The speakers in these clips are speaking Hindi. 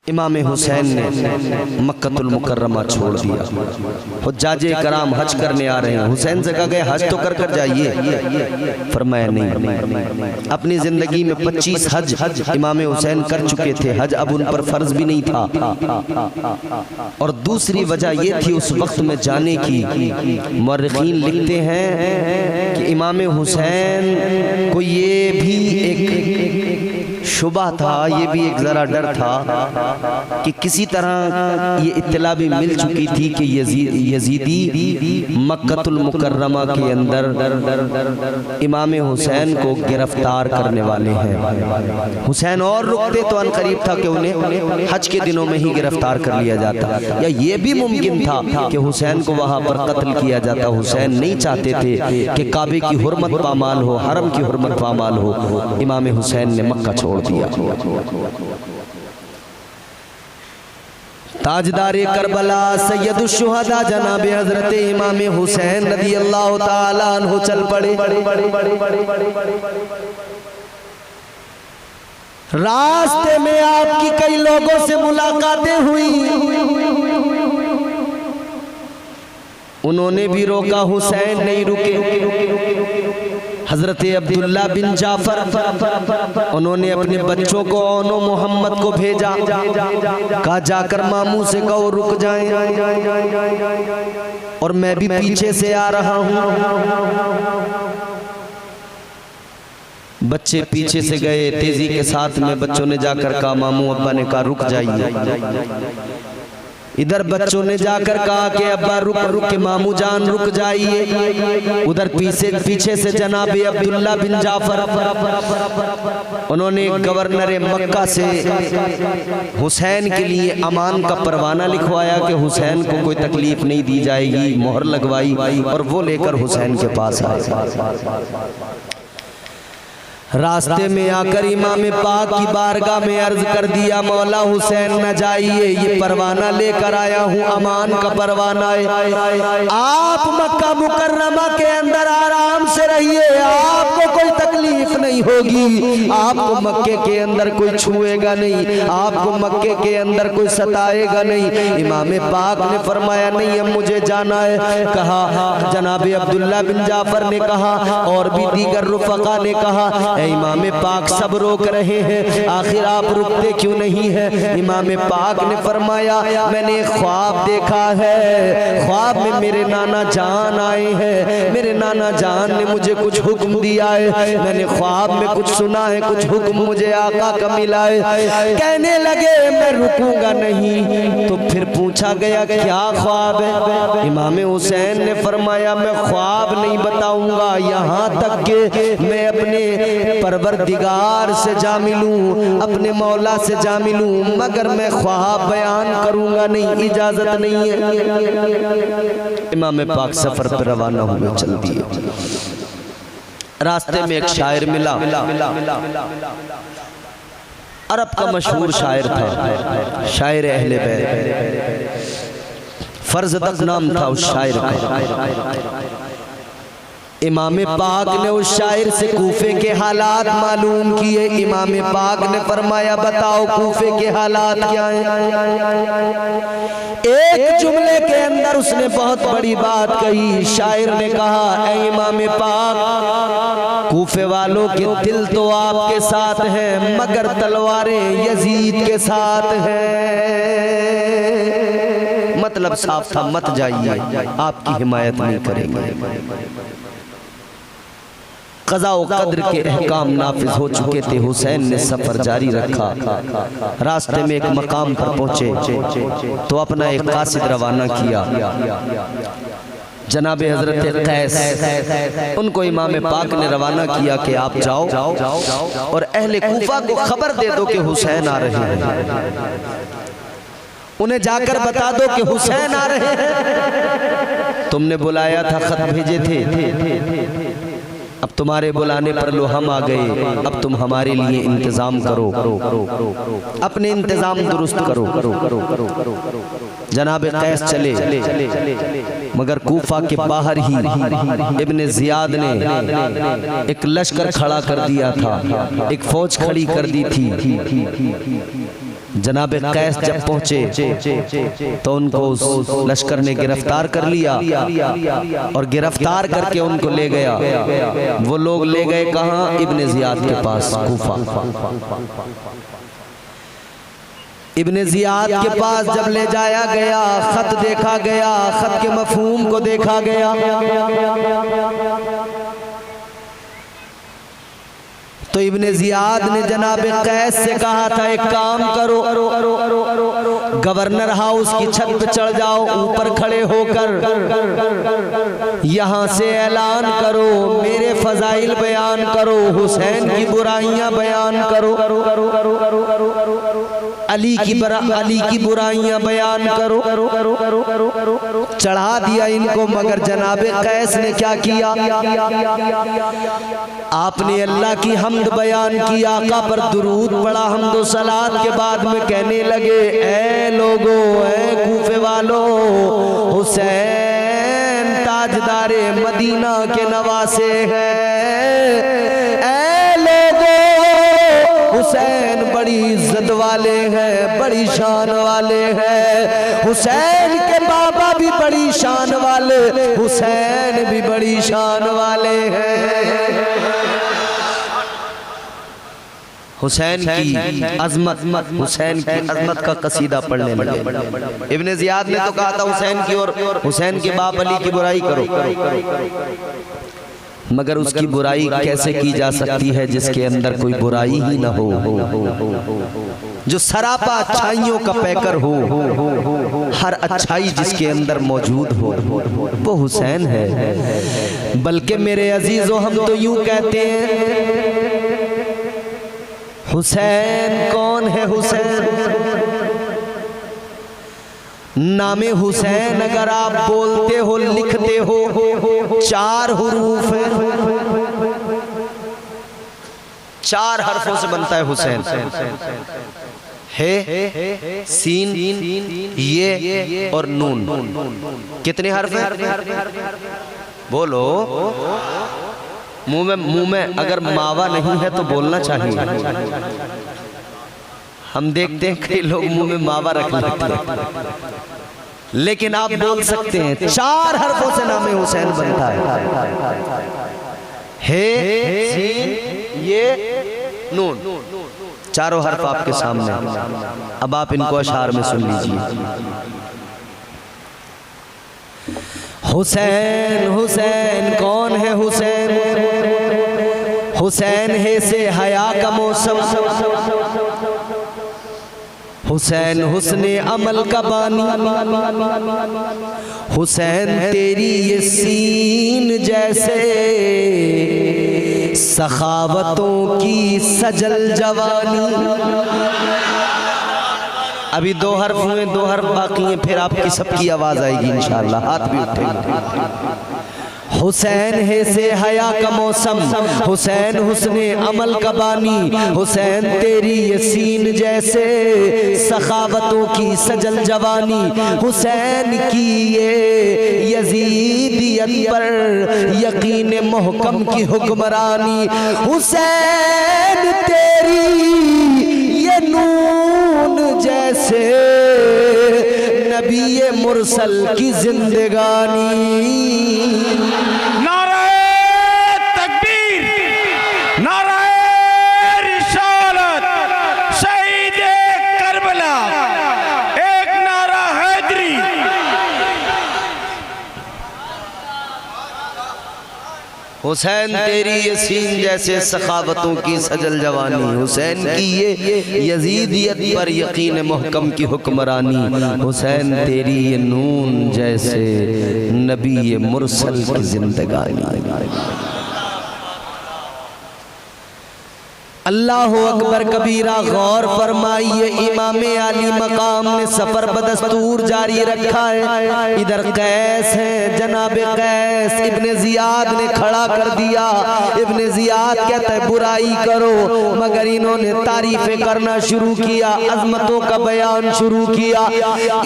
इमाम हुसैन ने मक्कतुल मुकर्रमा छोड़ दिया। हुज्जाजे कराम हज करने आ रहे हैं, हुसैन से कहा गया हज तो कर कर जाइए। फरमाया नहीं। अपनी जिंदगी में 25 हज इमाम हुसैन कर चुके थे, हज अब उन पर फर्ज भी नहीं था। और दूसरी वजह ये थी उस वक्त में जाने की, मुअर्रिखीन लिखते हैं कि इमाम हुसैन को ये भी एक शुबा था, ये भी एक ज़रा डर था कि किसी तरह ये इत्तला भी मिल चुकी थी कि यजीदी मक्कतुल मुकर्रमा के अंदर इमाम हुसैन को गिरफ्तार करने वाले हैं। हुसैन और रुकते तो अनकरीब था कि उन्हें हज के दिनों में ही गिरफ्तार कर लिया जाता, या ये भी मुमकिन था कि हुसैन को वहाँ पर कत्ल किया जाता। हुसैन नहीं चाहते थे कि काबे की हुर्मत पामाल हो, हरम की हुर्मत पामाल हो। इमाम हुसैन ने मक्का छोड़ दिया। ताजदारे करबला सैयदुश शुहदा जनाब हजरत इमाम हुसैन रज़ी अल्लाह ताला अन्हु चल पड़े। रास्ते में आपकी कई लोगों से मुलाकातें हुई, उन्होंने भी रोका, हुसैन नहीं रुके। हजरत अब्दुल्ला बिन जाफर उन्होंने अपने बच्चों को ओनो मोहम्मद को भेजा, कहा जाकर मामू से कहो रुक जाएं, और मैं भी पीछे से आ रहा हूं। बच्चे पीछे से गए तेजी के साथ में, बच्चों ने जाकर कहा, मामू अब्बा ने कहा रुक जाइए। इधर बच्चों ने जाकर कहा कि अब्बा रुक रुक के मामू जान रुक जाइए। उधर पीछे से जनाब अब्दुल्ला बिन जाफर उन्होंने गवर्नर मक्का से हुसैन के लिए अमान का परवाना लिखवाया कि हुसैन को कोई तकलीफ नहीं दी जाएगी, मोहर लगवाई, और वो लेकर हुसैन के पास आए। रास्ते में आकर इमाम पाक की बारगाह में अर्ज कर दिया, मौला हुसैन न जाइए, ये परवाना लेकर आया हूँ, अमान का परवाना है। आप मक्का मुकर्रमा के अंदर आराम से रहिए, आपको कोई तकलीफ नहीं होगी, आपको मक्के के अंदर कोई छुएगा नहीं, आपको मक्के के अंदर कोई सताएगा नहीं। इमाम पाक ने फरमाया नहीं अब मुझे जाना है। कहा जनाब अब्दुल्ला बिन जाफर ने कहा, और भी दीगर रुफका ने कहा, इमाम पाक सब रोक रहे हैं, आखिर आप रुकते क्यों नहीं हैं? इमाम पाक ने फरमाया मैंने एक ख्वाब देखा है, ख्वाब में मेरे नाना जान आए हैं, मेरे नाना जान ने मुझे कुछ हुक्म दिया है, मैंने ख्वाब में कुछ सुना है, कुछ हुक्म मुझे आका का मिला है। कहने लगे मैं रुकूंगा नहीं। तो फिर पूछा गया क्या ख्वाब है? इमाम हुसैन ने फरमाया मैं ख्वाब नहीं बताऊंगा, यहाँ तक कि मैं अपने परवरदिगार से जा मिलूं, अपने मौला से जा मिलूं, मगर मैं ख्वाब बयान करूंगा नहीं, इजाजत नहीं है। इमाम पाक सफर पर रवाना हुए, चल दिए। रास्ते में एक शायर मिला, अरब का मशहूर शायर था, शायर अहले बैत, फर्जदक नाम था उस शायर का। इमाम पाक ने उस शायर से कूफे के हालात मालूम किए। इमाम पाक ने फरमाया बताओ कूफे के हालात क्या हैं? एक जुमले के अंदर उसने बहुत बड़ी बात कही। शायर ने कहा ऐ इमाम पाक, कूफे वालों के दिल तो आपके साथ हैं, मगर तलवारें यजीद के साथ हैं। मतलब साफ था, मत जाइए, आपकी हिमायत नहीं करेंगे। क़ज़ा व क़द्र के अहकाम नाफिज हो चुके थे। हुसैन ने सफ़र जारी रखा। रास्ते में एक मकाम पर पहुँचे तो अपना एक कासिद रवाना किया। जनाब हजरत कैस उनको इमाम पाक ने रवाना किया कि आप जाओ और अहले कूफा को खबर दे दो कि हुसैन आ रहे हैं, उन्हें जाकर बता दो कि हुसैन आ रहे हैं। तुमने बुलाया था, खत भेजे थे, अब तुम्हारे बुलाने पर लो हम आ गए, अब तुम हमारे लिए इंतजाम करो, अपने इंतजाम दुरुस्त करो। जनाब कैस चले, मगर कूफा के बाहर ही इब्ने जियाद ने एक लश्कर खड़ा कर दिया था, एक फौज खड़ी कर दी थी। जनाब कैस जब पहुंचे तो उनको उस लश्कर ने गिरफ्तार कर लिया और गिरफ्तार करके उनको ले गया। वो लोग ले गए कहाँ? इब्ने जियाद के पास, कूफा। इब्ने जियाद के पास जब ले जाया गया, खत देखा गया, खत के मफहूम को देखा गया, तो इब्ने जियाद ने जनाब कैस से कहा था एक काम करो, गवर्नर हाउस की छत पे चढ़ जाओ, ऊपर खड़े होकर यहाँ से ऐलान करो, मेरे फजाइल बयान करो, हुसैन की बुराइयां बयान करो, अली की बुराइयां बयान करो। चढ़ा दिया इनको, मगर जनाब कैस ने क्या किया? आपने अल्लाह की हमद बयान की, आका पर दुरूद पढ़ा, हमदो सलात के बाद में कहने लगे, ऐ लोगो, ऐ कूफे वालों, हुसैन ताजदारे मदीना के नवासे हैं। ऐ लोगो, हुसैन बड़ी इज्जत वाले हैं, बड़ी शान वाले हैं। हुसैन के बाबा भी बड़ी शान वाले, हुसैन भी बड़ी शान वाले हैं। हुसैन की अजमत, हुसैन की अजमत का कसीदा पढ़ने लगे। इब्ने जियाद ने तो कहा था हुसैन की और हुसैन के बाप अली की बुराई करो, मगर उसकी बुराई कैसे की जा सकती है जिसके अंदर कोई बुराई ही ना हो, जो सरापा अच्छाइयों का पैकर हो, हर अच्छाई जिसके अंदर मौजूद हो, वो हुसैन है। बल्कि मेरे अजीजों, हम तो यूं कहते हैं, हुसैन कौन है? हुसैन, नामे हुसैन अगर आप बोलते हो, लिखते हो, 4 हुरूफ है, 4 हरफों से बनता है हुसैन। है, सीन, ये और नून। कितने हर्फ हैं? बोलो। मुंह में अगर मावा नहीं है तो बोलना चाहिए। हम देखते हैं कई लोग मुंह में मावा रख लेते हैं, लेकिन आप बोल सकते हैं। 4 हरफों से नामे हुसैन बनता है, ये, नून, चारों हर्फ आपके सामने। अब आप इनको अशार में सुन लीजिए। हुसैन, हुसैन कौन है? हुसैन, हुसैन है से हया का मौसम, हुसैन हुस्ने अमल का बानी, हुसैन तेरी ये सीन जैसे सखावतों की सजल जवानी। अभी 2 हर्फ हुए, 2 हर्फ बाकी हैं, फिर आपकी सबकी आवाज आएगी इंशाअल्लाह। हाथ भी उठेंगे। हुसैन है से हया का मौसम, हुसैन हुस्ने अमल का बानी, हुसैन तेरी ये सीन जैसे सखावतों की सजल जवानी, हुसैन की ये यजीदियत पर यकीन मोहकम की हुक्मरानी, हुसैन तेरी ये नून जैसे नबी मुरसल की जिंदगानी। नाराए तकबीर, नाराए रिसालत, शहीदे करबला, एक नारा हैदरी। हुसैन तेरी ये सीन जैसे सखावतों की सजल जवानी, हुसैन की ये यजीदियत पर यकीन मोहकम की हुक्मरानी, हुसैन तेरी ये नून जैसे नबी ये मुरसल की जिंदगानी। अल्लाह अकबर कबीरा। गौर फरमाइए, इमाम आली मकाम ने सफर बदस्तूर जारी रखा है। इधर कैस है, जनाब कैस इब्ने जियाद ने खड़ा कर दिया। इब्ने जियाद कहता है बुराई करो, मगर इन्होंने तारीफें करना शुरू किया, अजमतों का बयान शुरू किया।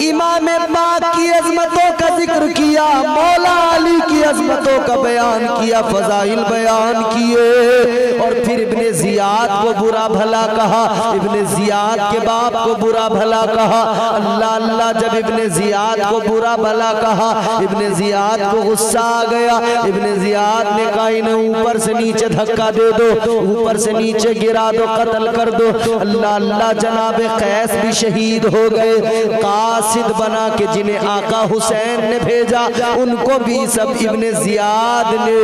इमाम पाक की अजमतों का जिक्र किया, मौला अली की अजमतों का बयान किया, फजाइल बयान किए, और फिर इब्ने जियाद जियाद को बुरा भला कहा, इब्ने जियाद के बाप को बुरा भला कहा। अल्लाह अल्लाह जब इब्ने जियाद को बुरा भला कहा, इब्ने जियाद को गुस्सा आ गया। इब्ने जियाद ने कहा इन्हें ऊपर से नीचे धक्का दे दो, ऊपर से नीचे गिरा दो, कत्ल कर दो। अल्लाह अल्लाह जनाब कैस भी शहीद हो गए। कासिद बना के जिन्हें आका हुसैन ने भेजा उनको भी सब इब्ने जियाद ने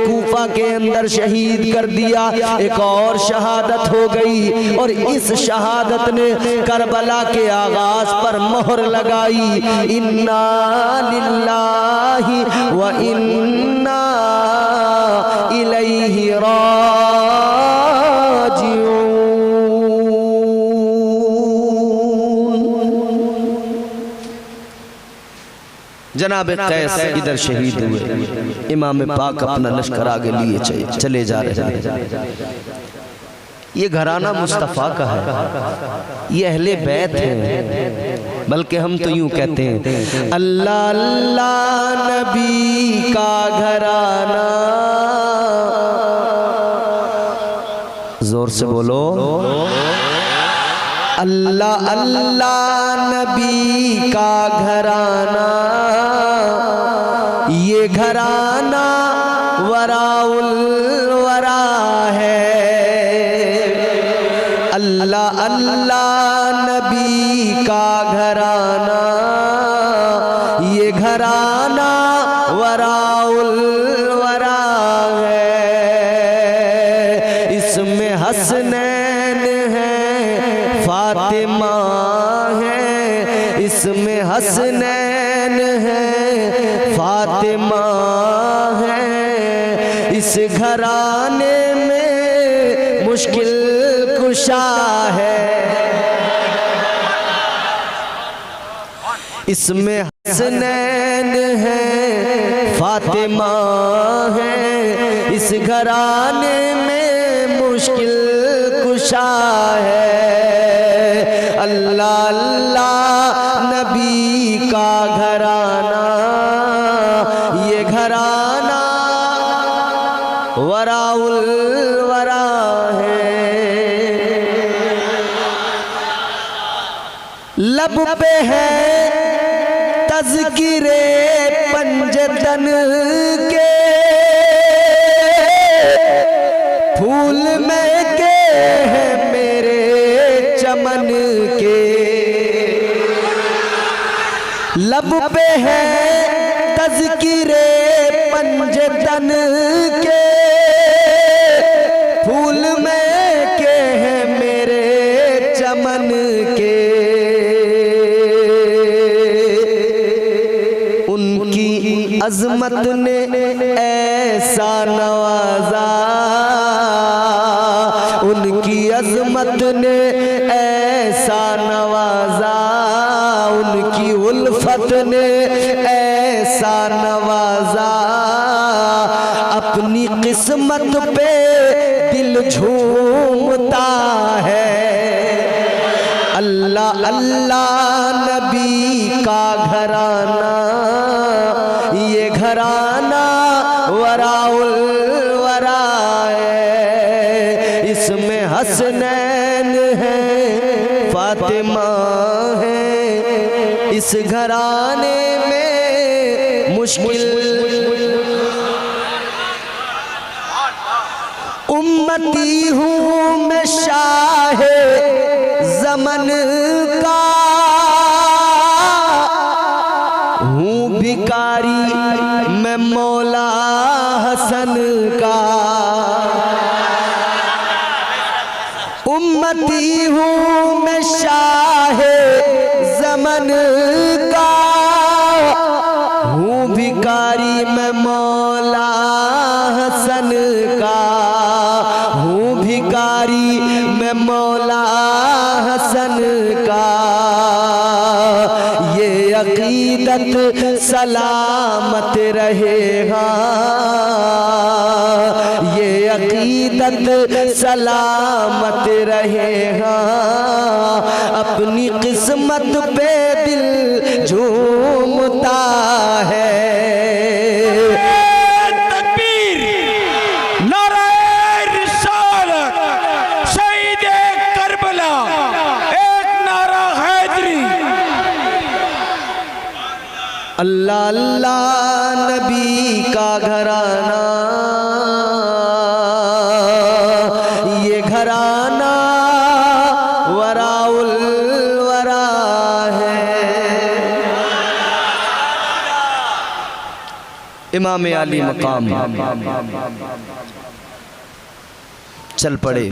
कूफा के अंदर शहीद कर दिया। एक और शहादत हो गई और इस शहादत ने करबला के आगाज पर मोहर लगाई। इन्ना लिल्लाहि व इन्ना इलैहि जनाब कैस इधर शहीद हुए। इमाम पाक अपना लश्कर आगे लिए चले जा रहे हैं। ये घराना मुस्तफ़ा का है, ये अहले बैत है, बल्कि हम तो यूं कहते हैं अल्लाह अल्लाह नबी का घराना। जोर से बोलो अल्लाह अल्लाह नबी का घराना। ये घराना वराउल वरा है। अल्लाह अल्लाह नबी का घराना, ये घराना वराउल वरा है। इसमें हसनैन है, फातिमा है, इसमें हसनैन है, फातिमा है। इस घराने में मुश्किल कुशा है। इसमें हसनैन है, फातिमा है। इस घराने में मुश्किल कुशा है। अल्लाह अल्लाह नबी का घराना, ये घराना वराउल वरा है। लब पे है तज़किरे पंजतन के, फूल में के हैं मेरे चमन के। लब पे है तज़किरे पंजतन के, फूल में के हैं मेरे चमन के। उनकी अजमत ने ऐसा नवाजा, उनकी अजमत ने ऐसा नवाजा, उनकी उल्फत ने ऐसा नवाजा। अपनी किस्मत पे दिल झूमता है। अल्लाह अल्लाह नबी का घराना, ये घराना वराउल वरा है। इसमें हसनैन है, फातिमा है। इस घराने में मुश्किल उम्मती हूँ मैं शाहे ज़मन का, हूँ भिकारी मैं मौला हसन का। उम्मती हूँ मैं शाहे ज़मन का, हूँ भिकारी मैं मौला हसन का। हूँ भिकारी मैं मौला हसन का। ये अकीदत सलामत रहेगा, ये अकीदत सलामत रहेगा। अपनी किस्मत पे दिल झूमता है। तकबीर, नाराए रिसालत, अल्लाह अल्लाह नबी का घराना, ये घराना वराउल वरा है। इमाम आली मकाम चल पड़े।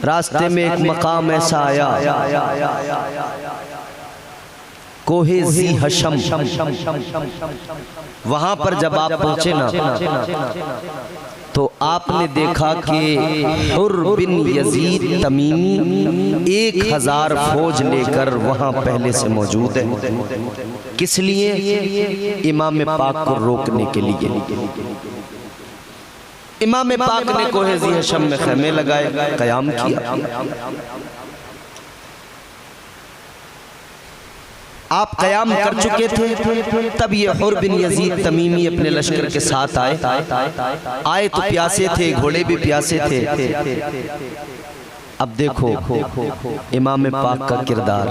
रास्ते में एक मकाम ऐसा आया, कोहे ज़ी हशम। वहां पर जब आप पहुंचे ना तो आपने देखा कि हुर बिन यजीद तमीमी 1000 फौज लेकर वहां पहले से मौजूद है। किस लिए? इमाम पाक को रोकने के लिए। इमाम पाक ने कोहे ज़ी हशम में खैमे लगाए, क़याम किया। आप क़याम कर चुके थे, तब ये हुर बिन यजीद तमीमी अपने लश्कर के साथ आए तो प्यासे थे, घोड़े भी प्यासे थे। अब देखो इमाम पाक का किरदार।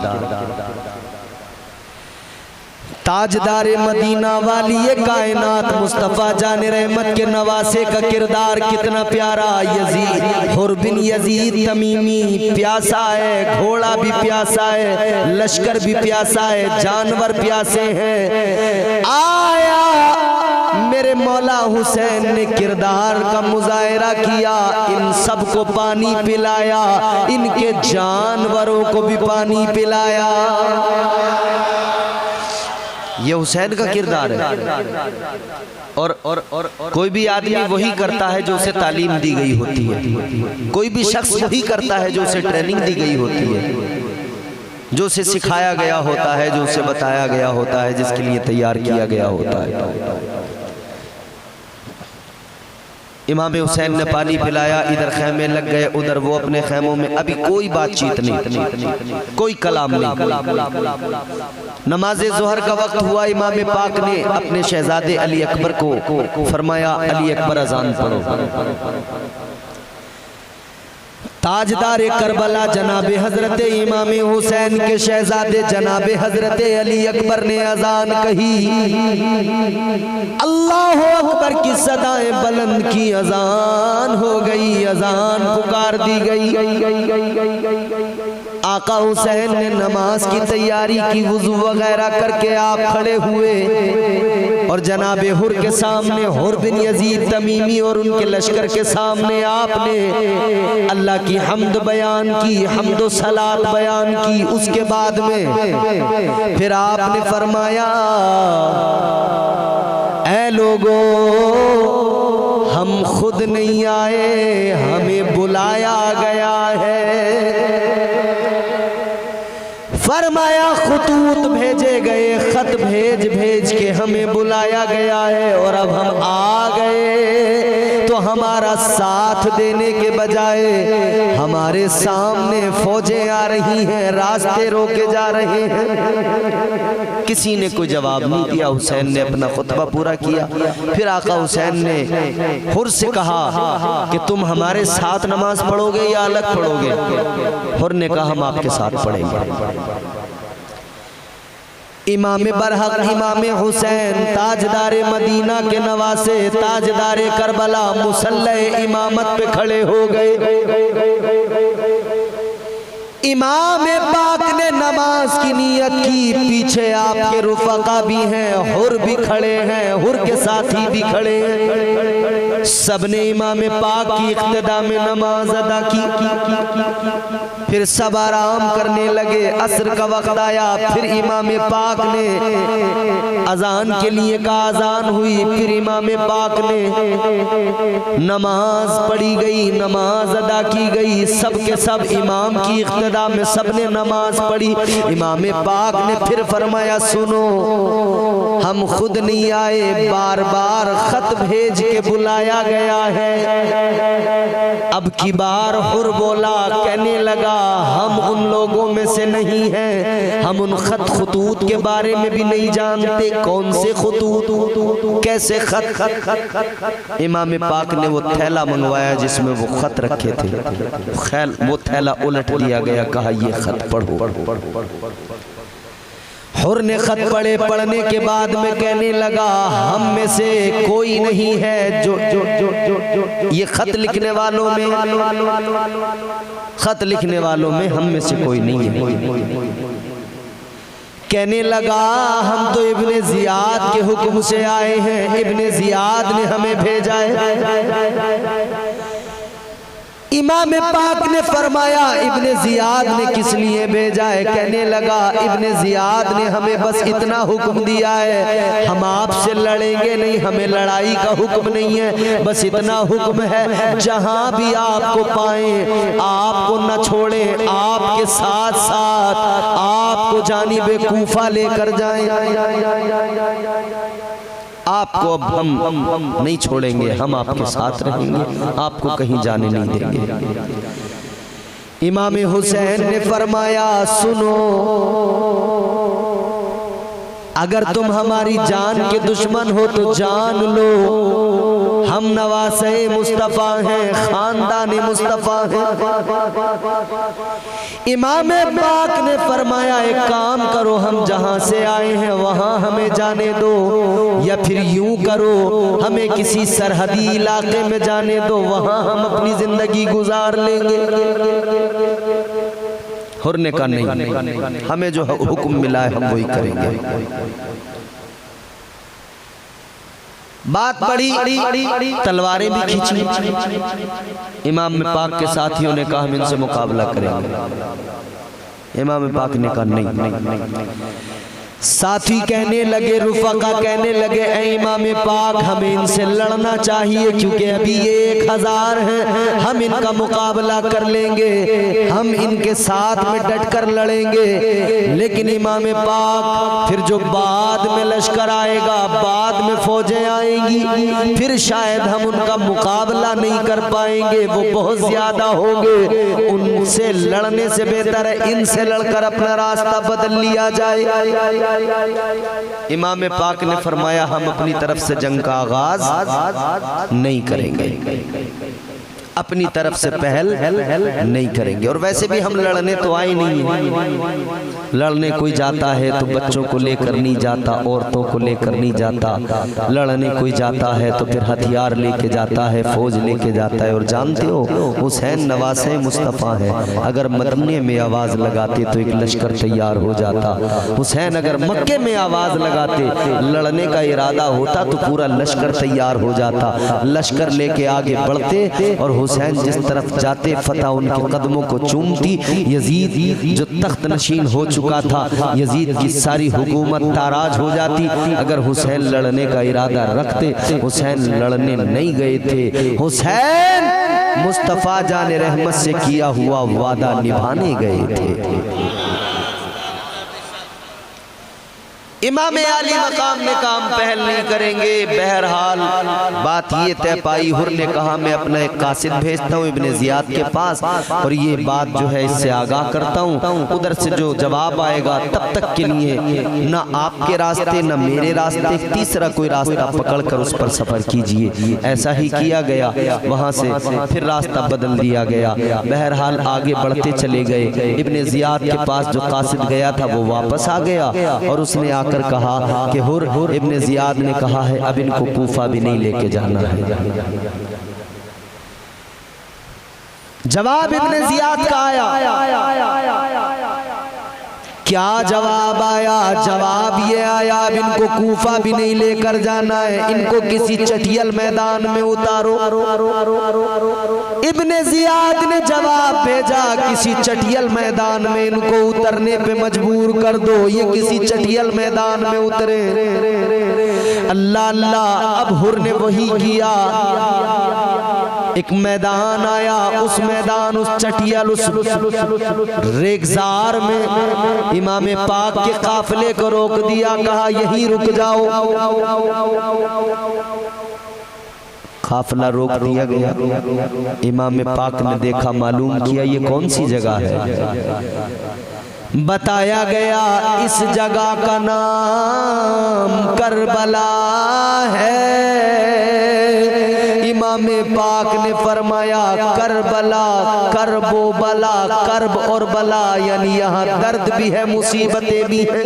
ताजदारे मदीना वाली ये कायनात मुस्तफ़ा जान रहमत के नवासे का किरदार कितना प्यारा। यजीद हुर बिन यजीद तमीमी प्यासा है, घोड़ा भी प्यासा है, लश्कर भी प्यासा है, जानवर प्यासे हैं। आया मेरे मौला हुसैन ने किरदार का मुजाहिरा किया, इन सबको पानी पिलाया, इनके जानवरों को भी पानी पिलाया। ये हुसैन का किरदार है। और कोई भी आदमी वही करता है जो उसे तालीम दी गई होती है। कोई भी शख्स वही करता है जो उसे ट्रेनिंग दी गई होती है, जो उसे सिखाया गया होता है, जो उसे बताया गया होता है, जिसके लिए तैयार किया गया होता है। इमाम हुसैन ने पानी पिलाया, इधर खैमे लग गए, उधर वो अपने खैमों में। अभी कोई बातचीत नहीं, कोई कलाम नहीं। नमाज ज़ोहर का वक्त हुआ, इमाम पाक ने अपने शहजादे अली अकबर को फरमाया, अली अकबर अजान पढ़ो। ताजदार करबला जनाबे हजरत इमाम हुसैन के शहजादे जनाबे हजरत अली अकबर ने अजान कही। अल्लाह अकबर की सदाएं बुलंद की, अजान हो गई, अजान पुकार दी गई। आका हुसैन ने नमाज की तैयारी की, वुज़ू वगैरह करके आप खड़े हुए और जनाबे हुर के सामने, हुर बिन यजीद तमीमी और उनके लश्कर के सामने आपने अल्लाह की हम्द बयान की, हम्दो सलात बयान की। उसके बाद में फिर आपने फरमाया, ऐ लोगों, हम खुद नहीं आए, हमें बुलाया गया है। फरमाया खुतूत भेजे गए, खत भेज भेज के हमें बुलाया गया है, और अब हम आ गए तो हमारा साथ देने के बजाय हमारे सामने फौजें आ रही हैं, रास्ते रोके जा रहे हैं। किसी ने कोई जवाब नहीं दिया। हुसैन ने अपना खुतबा पूरा किया। फिर आका हुसैन ने हुर से कहा कि तुम हमारे साथ नमाज पढ़ोगे या अलग पढ़ोगे? हुर ने कहा हम आपके साथ पढ़ेंगे। इमाम बरहक इमाम हुसैन ताजदारे मदीना के नवासे, ताजदारे करबला मुसल्ले इमामत पे खड़े हो गए। इमाम पाक ने नमाज की नियत की, पीछे आपके रुफका भी हैं, हुर भी खड़े हैं, हुर के साथी भी खड़े हैं। सबने इमाम पाक की इक्तदा में नमाज अदा की। फिर सब आराम करने लगे। असर का वक्त आया, फिर इमाम पाक ने अजान के लिए कहा, अजान हुई। फिर इमाम पाक ने नमाज पढ़ी गई, नमाज अदा की गई। सब के सब इमाम की इक्तदा में सबने नमाज पढ़ी। इमाम पाक ने फिर फरमाया, सुनो, हम खुद नहीं आए, बार बार खत भेज के बुलाया गया है। अब की बार हुर बोला, कहने लगा, हम उन लोगों में से नहीं हैं, हम उन खत खतूत के बारे में भी नहीं जानते। कौन से खतूत, कैसे खत? इमाम पाक ने वो थैला मंगवाया जिसमें वो खत रखे थे। खैर वो थैला उलट दिया गया, कहा ये खत पढ़ो। हुर ने खत पढ़ने के बाद में कहने लगा हम में से कोई नहीं है जो ये खत लिखने वालों में हम में से कोई नहीं है। कहने लगा हम तो इब्ने जियाद के हुक्म से आए हैं, इब्ने जियाद ने हमें भेजा है। इमाम पाक ने फरमाया इब्ने जियाद ने किस लिए भेजा है? कहने लगा इब्ने जियाद ने हमें बस इतना हुक्म दिया है, हम आपसे लड़ेंगे नहीं, हमें लड़ाई का हुक्म नहीं है, बस इतना हुक्म है जहां भी आपको पाएं आपको न छोड़ें, आपके साथ साथ आपको जानिबे कूफा लेकर जाएं। आपको अब हम नहीं छोड़ेंगे, हम आपके साथ रहेंगे, आपको कहीं जाने नहीं देंगे। इमाम हुसैन ने फरमाया सुनो, अगर तुम हमारी जान के दुश्मन हो तो जान लो, हम नवासे मुस्तफ़ा हैं, खानदान मुस्तफ़ा हैं। इमाम पाक ने फरमाया एक काम करो, हम जहां से आए हैं वहां हमें जाने दो, या फिर यूं करो हमें किसी सरहदी इलाके में जाने दो, वहां हम अपनी जिंदगी गुजार लेंगे। हुर ने कहा नहीं, हमें जो हुक्म मिला है हम वही करेंगे। बात बड़ी, तलवारें भी खींची। इमाम पाक के साथियों ने कहा हम इनसे मुकाबला करेंगे। इमाम पाक ने कहा नहीं। साथी कहने लगे, रुफका कहने लगे ऐ इमाम पाक हमें इनसे लड़ना चाहिए, क्योंकि अभी ये 1000 हैं, हम इनका मुकाबला कर लेंगे, हम इनके साथ में डट कर लड़ेंगे। लेकिन इमाम पाक फिर जो बाद में लश्कर आएगा, बाद में फौजें आएंगी, फिर शायद हम उनका मुकाबला नहीं कर पाएंगे, वो बहुत ज्यादा होंगे, उनसे लड़ने से बेहतर है इनसे लड़कर अपना रास्ता बदल लिया जाए। इमाम पाक ने फरमाया हम अपनी तरफ से जंग का आगाज नहीं करेंगे, अपनी तरफ से पहल नहीं करेंगे। और वैसे भी हम लड़ने तो आए नहीं हैं, लड़ने कोई जाता है तो बच्चों को लेकर नहीं जाता, औरतों को लेकर नहीं जाता, लड़ने कोई जाता है तो फिर हथियार लेके जाता है, फौज लेके जाता है। और जानते हो हुसैन नवासे मुस्तफ़ा है, अगर मदीने में आवाज़ लगाते तो एक लश्कर तैयार हो जाता, हुसैन अगर मक्के में आवाज़ लगाते लड़ने का इरादा होता तो पूरा लश्कर तैयार हो जाता, लश्कर लेके आगे बढ़ते और हुसैन जिस तरफ जाते फतह उनके कदमों को चूमती। यजीद जो तख्त नशीन हो चुका था, यजीद की सारी हुकूमत ताराज हो जाती अगर हुसैन लड़ने का इरादा रखते। हुसैन लड़ने नहीं गए थे, हुसैन मुस्तफ़ा जान रहमत से किया हुआ वादा निभाने गए थे। इमाम आली मकाम ने काम पहल नहीं करेंगे। बहरहाल बात ये तय पाई, हुर ने कहा मैं अपना एक कासिद भेजता हूँ इब्ने जियाद के पास और ये बात जो है इससे आगाह करता हूँ, उधर से जो जवाब आएगा तब तक के लिए न आपके रास्ते न मेरे रास्ते, तीसरा कोई रास्ता पकड़ कर उस पर सफर कीजिए। ऐसा ही किया गया, वहाँ से फिर रास्ता बदल दिया गया। बहरहाल आगे बढ़ते चले गए। इब्ने जियाद के पास जो कासिद गया था वो वापस आ गया और उसने आकर कहा कि हुर इब्ने जियाद ने कहा है अब इनको कूफा भी नहीं लेके जाना है। जवाब इब्ने जियाद का आया। क्या जवाब आया? जवाब ये आया अब इनको कूफा भी नहीं लेकर जाना है, इनको किसी चटियल मैदान में उतारो। इब्ने जियाद ने जवाब भेजा किसी चटियल मैदान में इनको उतरने पे मजबूर कर दो, ये किसी चटियल मैदान में उतरे। अल्लाह अल्लाह, अब हुर ने वही किया। एक मैदान आया, उस मैदान उस चटियल उस रेगजार में इमाम पाक के काफिले को रोक दिया, कहा यहीं रुक जाओ। काफिला रोक दिया गया। इमाम पाक ने देखा, मालूम किया ये कौन सी जगह है। बताया गया इस जगह का नाम करबला है। इमाम पाक ने फरमाया करबला, करबो बला, करब और बला, यानी यहाँ दर्द भी है, मुसीबतें भी हैं।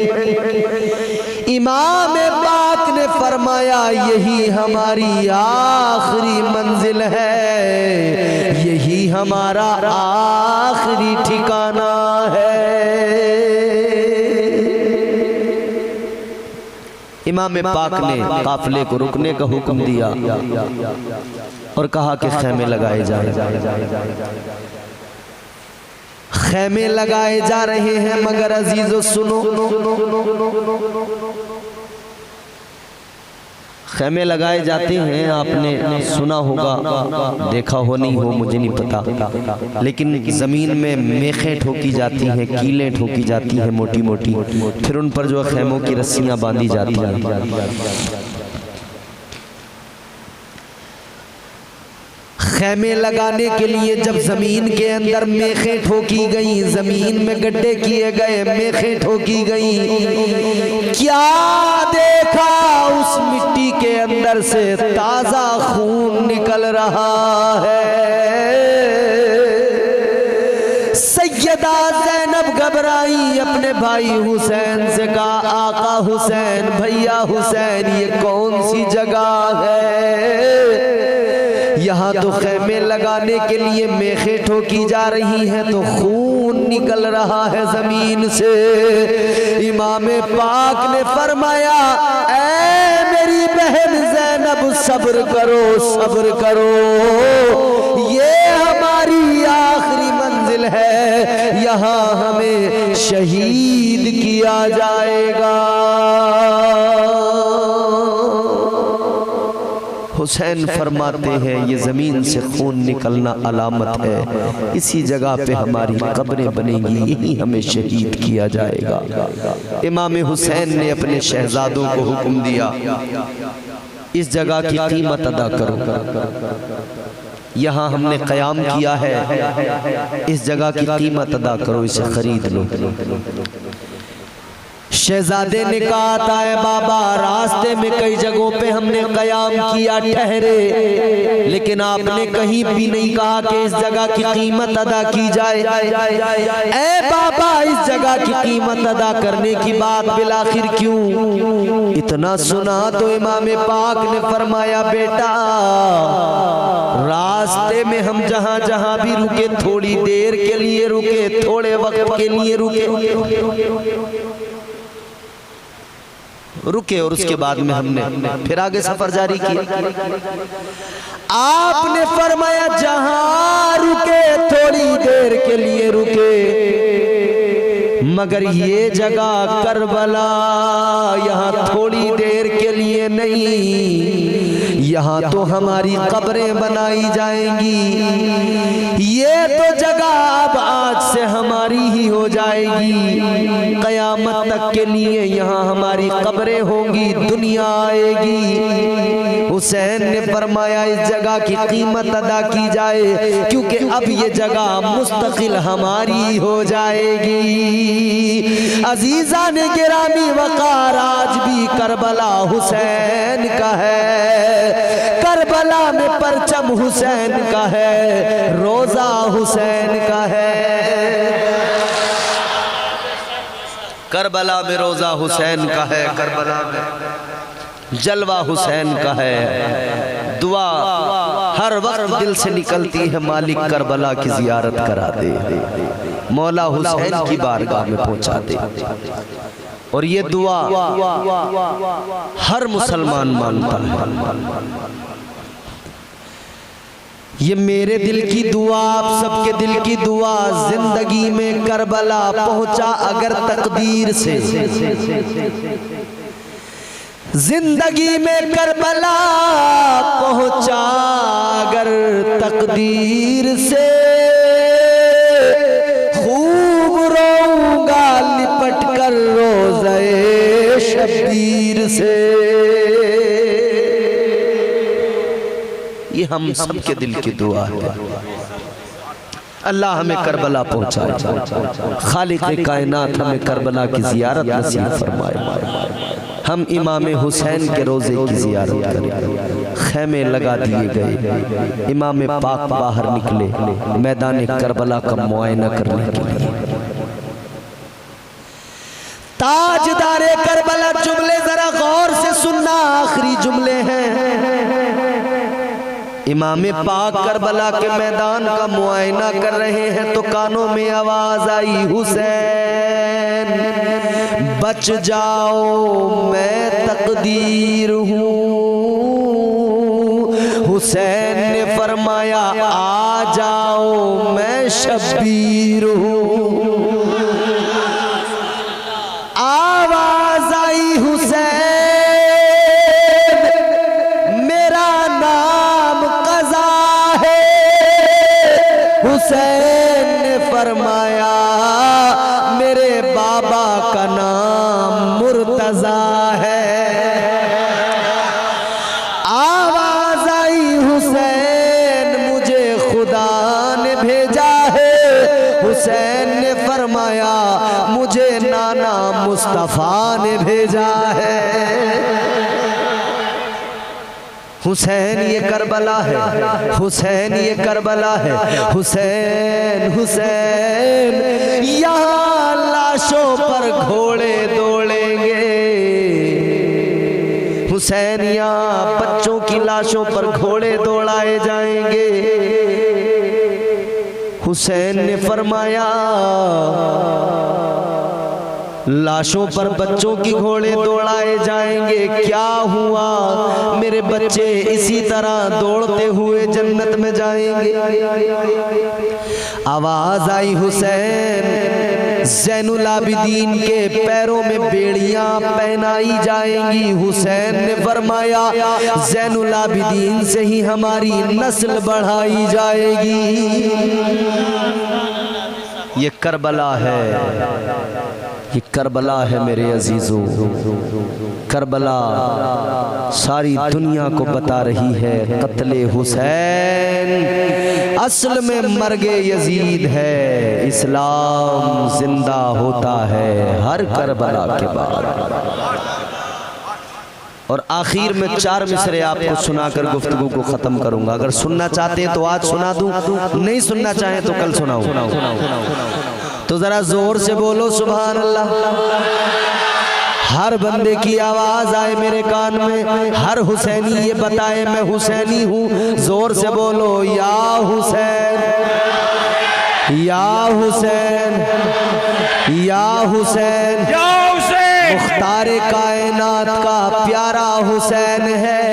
इमाम पाक ने फरमाया यही हमारी आखिरी मंजिल है, यही हमारा आखिरी ठिकाना है। इमाम पाक ने काफिले को रुकने का हुक्म दिया और कहा कि खैमे लगाए जाए। खैमे लगाए जा रहे हैं, मगर अजीजों सुनो, खैमे लगाए जाते हैं, आपने सुना होगा, देखा हो नहीं हो मुझे नहीं पता, लेकिन ज़मीन में मेखें ठोकी जाती हैं, कीलें ठोकी जाती हैं मोटी मोटी, फिर उन पर जो खैमों की रस्सियां बांधी जाती हैं। खैमे लगाने के लिए जब जमीन के अंदर मेखें ठोकी गई, जमीन में गड्ढे किए गए, मेखें ठोकी गई, क्या देखा उस मिट्टी के अंदर से ताजा खून निकल रहा है। सैयदा ज़ैनब घबराई, अपने भाई हुसैन से कहा आका हुसैन, भैया हुसैन, ये कौन सी जगह है? यहाँ तो खैमे लगाने के लिए मेखें ठोकी जा रही हैं, तो खून निकल रहा है जमीन से। इमाम पाक ने फरमाया ऐ मेरी बहन ज़ैनब, सब्र करो, सब्र करो, ये हमारी आखिरी मंजिल है, यहाँ हमें शहीद किया जाएगा। हुसैन फरमाते हैं ये ज़मीन से खून निकलना अलामत है, इसी जगह पे हमारी कब्रें बनेंगी, यही हमें शहीद किया जाएगा। इमाम हुसैन ने अपने शहजादों को हुक्म दिया इस जगह की कीमत अदा करो, यहाँ हमने क़याम किया है, इस जगह की कीमत अदा करो, इसे खरीद लो। शहजादे ने कहा था है बाबा, रास्ते में कई जगहों पे हमने कयाम किया, ठहरे, लेकिन आपने कहीं भी नहीं कहा कि इस जगह की कीमत अदा की जाए। ऐ बाबा, इस जगह की कीमत अदा करने की बात बिलाखिर क्यों? इतना सुना तो इमाम पाक ने फरमाया बेटा, रास्ते में हम जहां जहां भी रुके, थोड़ी देर के लिए रुके, थोड़े वक्त के लिए रुके और उसके बाद में हमने फिर आगे सफर जारी किया। आपने फरमाया जहां रुके थोड़ी देर के लिए रुके, मगर ये जगह करबला, यहाँ थोड़ी देर के लिए नहीं, यहाँ तो हमारी कब्रें बनाई जाएंगी। ये तो जगह अब आज से हमारी ही हो जाएगी, कयामत तक के लिए यहाँ हमारी कब्रें होंगी, दुनिया आएगी। हुसैन ने फरमाया इस जगह की कीमत अदा की जाए, क्योंकि अब ये जगह मुस्तकिल हमारी हो जाएगी। अजीजा ने गिरामी वकार, आज भी करबला हुसैन का है, करबला में परचम हुसैन का है, रोजा हुसैन का है। करबला में रोजा हुसैन का है, करबला में जलवा हुसैन का है। दुआ हर वक्त दिल से निकलती है, मालिक करबला की जियारत करा दे, मौला हुसैन की बारगाह में पहुंचा दे। और ये दुआ हर मुसलमान मानता है। ये मेरे दिल की दुआ, आप सबके दिल की दुआ, जिंदगी में करबला पहुंचा अगर तकदीर से, जिंदगी में करबला पहुंचा अगर तकदीर से, खूब रोऊंगा लिपट कर रोज़े शबीर से। ये हम सबके दिल की दुआ है। अल्लाह हमें करबला पहुंचाए, खालिक कायनात हमें करबला की जियारत नसीब फरमाए। हम इमाम हुसैन के रोज़े की ज़ियारत करें। खैमे लगा दिए गए, इमाम पाक बाहर निकले मैदान करबला का मुआयना करने के लिए। ताजदारे करबला जुमले जरा गौर से सुनना, आखिरी जुमले हैं। इमाम पाक करबला के मैदान का मुआयना कर रहे हैं तो कानों में आवाज आई, हुसैन बच जाओ मैं तकदीर हूँ। हुसैन ने फरमाया आ जाओ मैं शब्बीर हूँ। आवाज आई हुसैन मेरा नाम कज़ा है। हुसैन ने फरमाया मेरे बाबा का नाम मुर्तज़ा है। आवाज आई हुसैन मुझे खुदा ने भेजा है। हुसैन ने फरमाया मुझे नाना मुस्तफा ने भेजा है। हुसैन ये करबला है, हुसैन ये करबला है। हुसैन हुसैन यहाँ लाशों पर घोड़े दौड़ेंगे। हुसैन यहाँ बच्चों की लाशों पर घोड़े दौड़ाए जाएंगे। हुसैन ने फरमाया लाशों पर बच्चों की घोड़े दौड़ाए जाएंगे। क्या हुआ? मेरे बच्चे इसी तरह दौड़ते हुए जन्नत में जाएंगे। आवाज आई हुसैन ज़ैनुल आबिदीन के पैरों में बेड़ियां पहनाई जाएंगी। हुसैन ने फरमाया ज़ैनुल आबिदीन से ही हमारी नस्ल बढ़ाई जाएगी। ये करबला है, ये करबला है मेरे अजीजों। करबला सारी दुनिया को बता रही है कत्ले हुसैन असल में मर्गे यजीद है। इस्लाम जिंदा होता है हर करबला के बाद। और आखिर में 4 मिसरे आपको सुनाकर गुफ्तगू को ख़त्म करूंगा। अगर सुनना चाहते हैं तो आज सुना दूं, नहीं सुनना चाहें तो कल सुनाऊं। तो ज़रा ज़ोर से बोलो सुभान अल्लाह। हर बंदे की आवाज़ आए मेरे कान में, हर हुसैनी ये बताए मैं हुसैनी हूँ। ज़ोर से बोलो या हुसैन या हुसैन या हुसैन या हुसैन। मुख्तारे कायनात का प्यारा हुसैन है।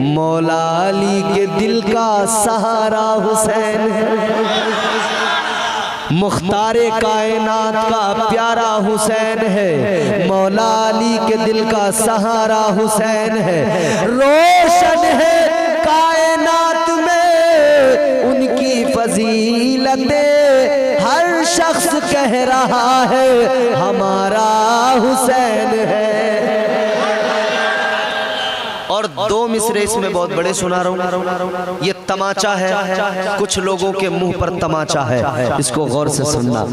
मौला अली के दिल का सहारा हुसैन है। मुख्तारे कायनात का प्यारा हुसैन है। मौला अली के दिल का सहारा हुसैन है। रोशन है कायनात में उनकी फजीलतें। हर शख्स कह रहा है हमारा हुसैन है। और 2 मिसरे इसमें बहुत बड़े सुना रहा हूँ। ये तमाचा है, कुछ लोगों के मुंह पर तमाचा है, इसको गौर से सुनना।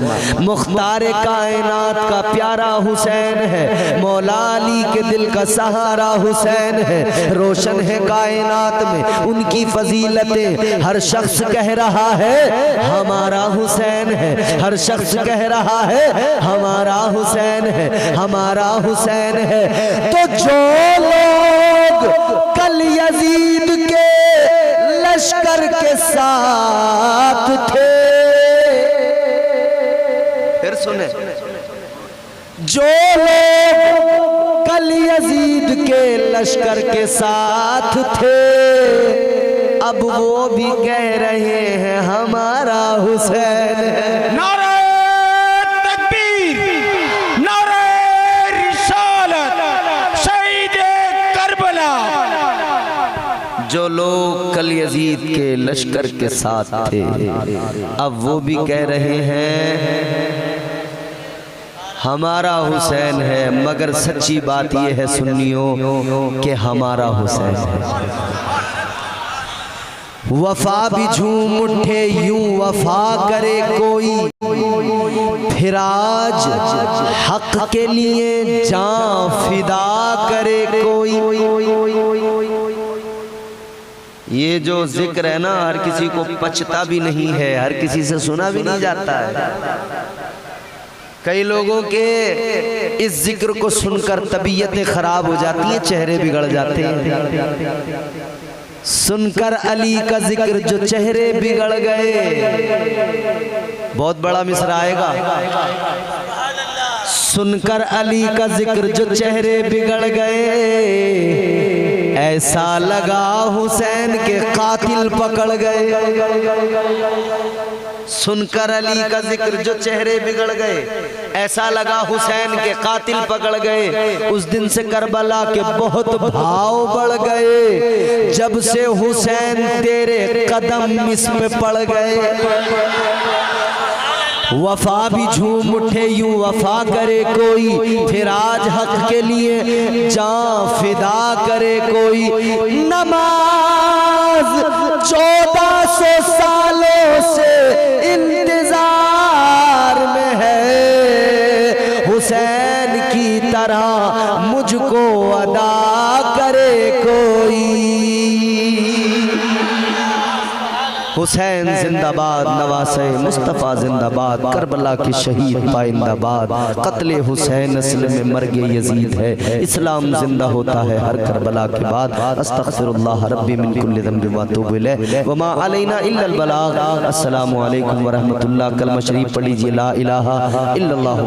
मुख्तारे कायनात का प्यारा हुसैन है। मौला अली के दिल का सहारा हुसैन है। रोशन है कायनात में उनकी फजीलतें। हर शख्स कह रहा है हमारा हुसैन है। हर शख्स कह रहा है हमारा हुसैन है, हमारा हुसैन है। तो जो लोग कल यजीद के लश्कर के साथ थे, फिर सुने, जो लोग कल यजीद के लश्कर के साथ थे अब वो भी कह रहे हैं हमारा हुसैन है। नारे तकबीर, नारे रिसालत, शहीद करबला। जो लोग कल यजीद के लश्कर के साथ थे अब वो भी कह रहे हैं हमारा हुसैन है। मगर सच्ची बात यह है सुन्नियों कि हमारा हुसैन है। वफा भी झूम उठे यूं वफा करे कोई, फिर आज हक के लिए जान फिदा करे कोई। ये जो जिक्र है ना, हर किसी को पचता भी नहीं है, हर किसी से सुना भी नहीं जाता है। कई लोगों के इस जिक्र को सुनकर तबीयतें खराब हो जाती हैं, चेहरे बिगड़ जाते हैं। सुनकर अली का जिक्र जो चेहरे बिगड़ गए, बहुत बड़ा मिसरा आएगा। सुनकर अली का जिक्र जो चेहरे बिगड़ गए, ऐसा लगा हुसैन के कातिल पकड़ गए। सुनकर अली का जिक्र जो चेहरे बिगड़ गए, ऐसा लगा हुसैन के कातिल पकड़ गए। उस दिन से करबला के बहुत भाव बढ़ गए, जब से हुसैन तेरे कदम इस पे पड़ गए। वफा भी झूम उठे यूं वफा करे कोई, फिर आज हक के लिए जान फिदा करे कोई। नमाज 1400 सालों से इंतजार में है, हुसैन की तरह मुझको अदा करे कोई। हुसैन जिंदाबाद, नवासे मुस्तफ़ा जिंदाबाद, करबला के शहीद पाइंदाबाद। कत्ले हुसैन असल में मर्गे यजीद है, इस्लाम जिंदा होता है हर करबला के बाद। अस्तगफिरुल्लाह रब्बी मिन कुल्लि ज़ंबिन व अतूबु इलैह व मा अलैना इल्लल बलाग। अस्सलामु अलैकुम व रहमतुल्लाह। कलमा शरीफ पढ़ लीजिए, ला इलाहा इल्लल्लाह।